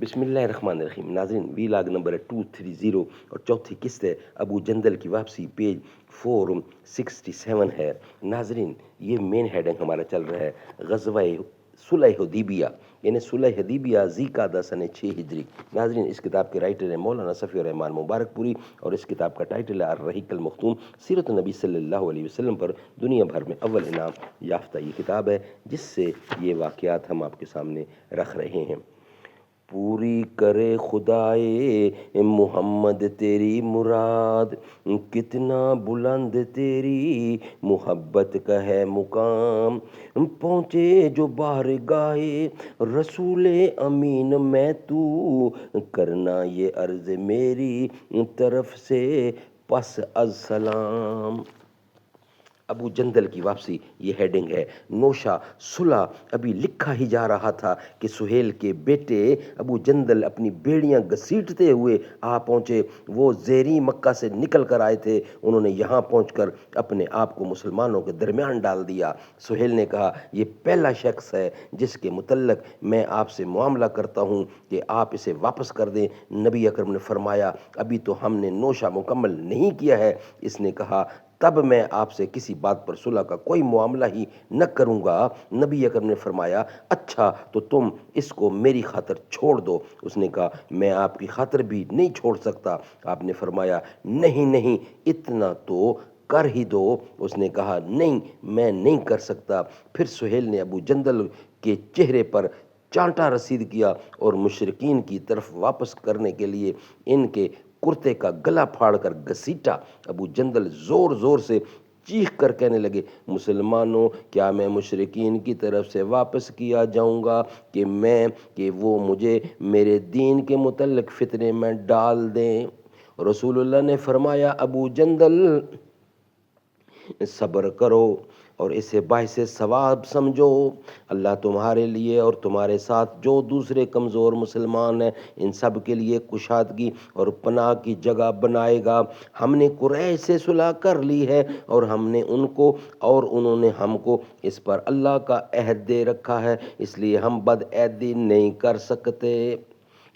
बिस्मिल्लाहिर्रहमानिर्रहीम। नाज़रीन, vlog number 230 और चौथी किस्त है अबू जंदल की वापसी, पेज 467 है। नाज़रीन, ये मेन हेडिंग हमारा चल रहा है ग़ज़वा सुलह हुदैबिया, यानी सुलह हुदैबिया ज़ीक़ादा सन 6 हिजरी। नाज़रीन, इस किताब के राइटर हैं मौलाना सफ़ी रहमान मुबारकपुरी और इस किताब का टाइटल है अर्रहीक़ुल मख़तूम, सीरत नबी सल्लल्लाहु अलैहि वसल्लम पर दुनिया भर में अव्वल इनाम याफ्ता ये किताब है, जिससे ये वाक़यात हम आपके सामने रख रहे हैं। पूरी करे खुदाए मोहम्मद तेरी मुराद, कितना बुलंद तेरी मोहब्बत का है मुकाम। पहुँचे जो बाहर गाहे रसूले अमीन मैं तू, करना ये अर्ज़ मेरी तरफ से पस अस्सलाम। अबू जंदल की वापसी ये हेडिंग है। नौशा सुलह अभी लिखा ही जा रहा था कि सुहेल के बेटे अबू जंदल अपनी बेड़ियां घसीटते हुए आ पहुँचे। वो ज़ेरी मक्का से निकल कर आए थे। उन्होंने यहाँ पहुँचकर अपने आप को मुसलमानों के दरमियान डाल दिया। सुहेल ने कहा, ये पहला शख्स है जिसके मुतल्लक मैं आपसे मामला करता हूँ कि आप इसे वापस कर दें। नबी अकरम ने फरमाया, अभी तो हमने नौशा मुकम्मल नहीं किया है। इसने कहा, तब मैं आपसे किसी बात पर सुलह का कोई मामला ही न करूँगा। नबी अकरम ने फरमाया, अच्छा तो तुम इसको मेरी खातिर छोड़ दो। उसने कहा, मैं आपकी खातिर भी नहीं छोड़ सकता। आपने फरमाया, नहीं नहीं, इतना तो कर ही दो। उसने कहा, नहीं, मैं नहीं कर सकता। फिर सुहेल ने अबू जंदल के चेहरे पर चांटा रसीद किया और मुशरिकीन की तरफ वापस करने के लिए इनके कुर्ते का गला फाड़ कर घसीटा। अबू जंदल ज़ोर ज़ोर से चीख कर कहने लगे, मुसलमानों, क्या मैं मुशरिकीन की तरफ से वापस किया जाऊंगा कि वो मुझे मेरे दीन के मुतल्लिक फितने में डाल दें। रसूलुल्लाह ने फरमाया, अबू जंदल, सब्र करो और इसे बाइसे सवाब समझो। अल्लाह तुम्हारे लिए और तुम्हारे साथ जो दूसरे कमज़ोर मुसलमान हैं, इन सब के लिए कुशादगी और पनाह की जगह बनाएगा। हमने कुरैश से सुलह कर ली है और हमने उनको और उन्होंने हमको इस पर अल्लाह का अहद दे रखा है, इसलिए हम बदअहदी नहीं कर सकते।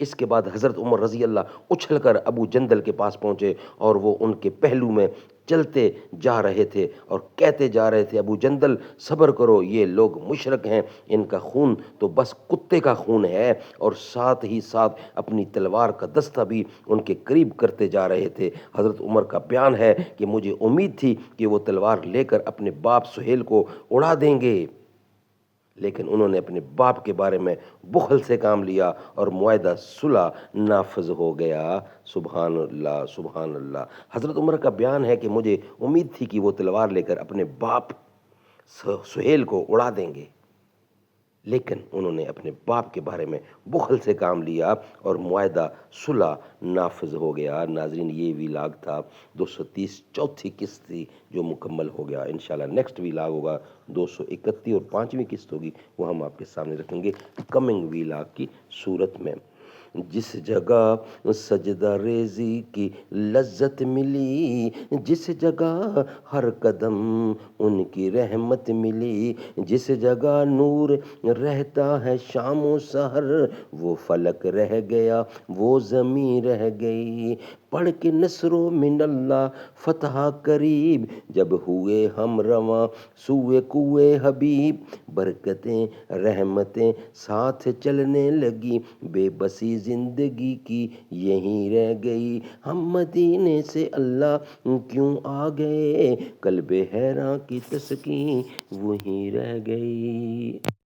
इसके बाद हज़रत उमर रज़ी अल्लाह उछल कर अबू जंदल के पास पहुँचे और वो उनके पहलू में चलते जा रहे थे और कहते जा रहे थे, अबू जंदल, सब्र करो, ये लोग मुशरक हैं, इनका खून तो बस कुत्ते का खून है। और साथ ही साथ अपनी तलवार का दस्ता भी उनके करीब करते जा रहे थे। हज़रत उमर का बयान है कि मुझे उम्मीद थी कि वो तलवार लेकर अपने बाप सुहेल को उड़ा देंगे, लेकिन उन्होंने अपने बाप के बारे में बुखल से काम लिया और मुआहदा सुलह नाफज हो गया। सुभान अल्लाह, सुभान अल्लाह। हज़रत उमर का बयान है कि मुझे उम्मीद थी कि वो तलवार लेकर अपने बाप सुहेल को उड़ा देंगे, लेकिन उन्होंने अपने बाप के बारे में बुखल से काम लिया और मुआहदा सुलह नाफज हो गया। नाजरीन, ये वीलाग था 230 चौथी किस्त थी जो मुकम्मल हो गया। इंशाल्लाह नेक्स्ट वीलाग होगा 231 और 5वीं किस्त होगी, वो हम आपके सामने रखेंगे कमिंग वीलाग की सूरत में। जिस जगह सजदा रेजी की लज्जत मिली, जिस जगह हर कदम उनकी रहमत मिली, जिस जगह नूर रहता है शामो सहर, वो फलक रह गया, वो ज़मीं रह गई। पढ़ के नसरो मिनल्ला फतह करीब, जब हुए हम रवां सुए कुए हबीब। बरकतें रहमतें साथ चलने लगी, बेबसी जिंदगी की यहीं रह गई। हम मदीने से अल्लाह क्यों आ गए, कल्बे हैरां की तस्कीन वहीं रह गई।